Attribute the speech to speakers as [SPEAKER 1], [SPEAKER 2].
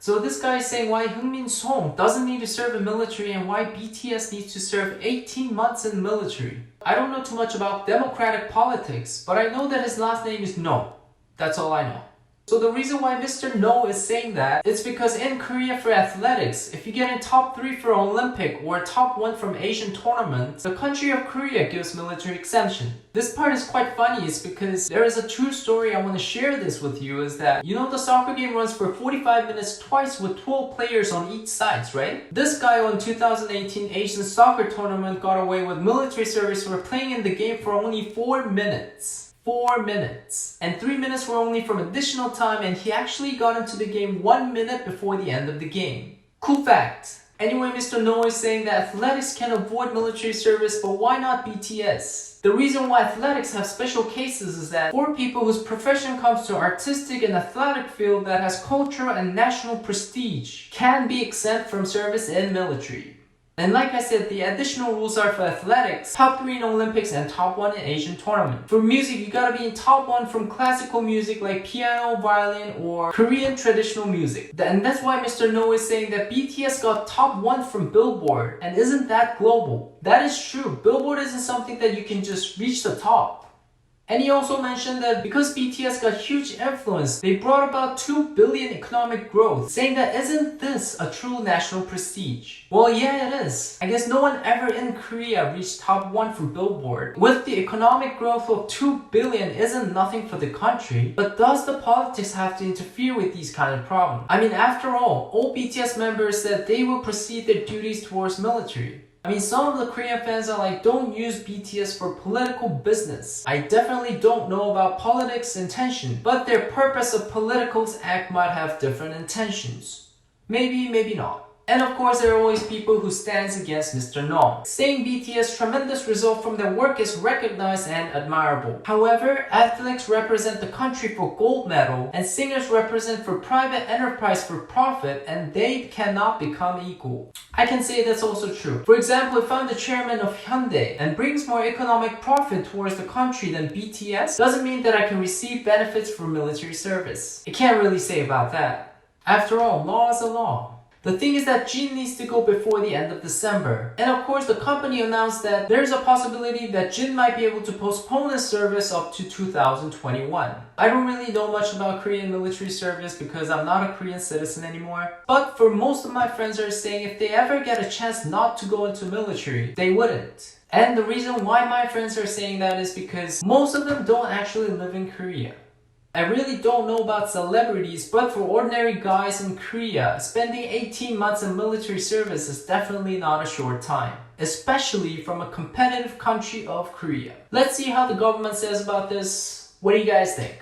[SPEAKER 1] So this guy is saying why Heung-min Song doesn't need to serve in military and why BTS needs to serve 18 months in military. I don't know too much about democratic politics, but I know that his last name is No. That's all I know. So the reason why Mr. No is saying that, it's because in Korea for athletics, if you get in top 3 for Olympic or top 1 from Asian tournaments, the country of Korea gives military exemption. This part is quite funny, is because there is a true story I want to share this with you, is that, you know, the soccer game runs for 45 minutes twice with 12 players on each sides, right? This guy on 2018 Asian soccer tournament got away with military service for playing in the game for only 4 minutes. 4 minutes. And 3 minutes were only from additional time, and he actually got into the game 1 minute before the end of the game. Cool fact. Anyway, Mr. No is saying that athletics can avoid military service, but why not BTS? The reason why athletics have special cases is that for people whose profession comes to artistic and athletic field that has cultural and national prestige can be exempt from service in military. And like I said, the additional rules are for athletics, top 3 in Olympics and top 1 in Asian tournament. For music, you gotta be in top 1 from classical music like piano, violin, or Korean traditional music. And that's why Mr. No is saying that BTS got top 1 from Billboard. And isn't that global? That is true. Billboard isn't something that you can just reach the top. And he also mentioned that because BTS got huge influence, they brought about 2 billion economic growth, saying that isn't this a true national prestige? Well, yeah, it is. I guess no one ever in Korea reached top 1 for Billboard. With the economic growth of 2 billion isn't nothing for the country, but does the politics have to interfere with these kind of problems? I mean, after all BTS members said they will proceed their duties towards military. I mean, some of the Korean fans are like, don't use BTS for political business. I definitely don't know about politics intention, but their purpose of politicals act might have different intentions. Maybe, maybe not. And of course, there are always people who stands against Mr. No, saying BTS' tremendous result from their work is recognized and admirable. However, athletes represent the country for gold medal, and singers represent for private enterprise for profit, and they cannot become equal. I can say that's also true. For example, if I'm the chairman of Hyundai and brings more economic profit towards the country than BTS, doesn't mean that I can receive benefits for military service. I can't really say about that. After all, law is a law. The thing is that Jin needs to go before the end of December. And of course, the company announced that there's a possibility that Jin might be able to postpone his service up to 2021. I don't really know much about Korean military service because I'm not a Korean citizen anymore. But for most of my friends are saying if they ever get a chance not to go into military, they wouldn't. And the reason why my friends are saying that is because most of them don't actually live in Korea. I really don't know about celebrities, but for ordinary guys in Korea, spending 18 months in military service is definitely not a short time, especially from a competitive country of Korea. Let's see how the government says about this. What do you guys think?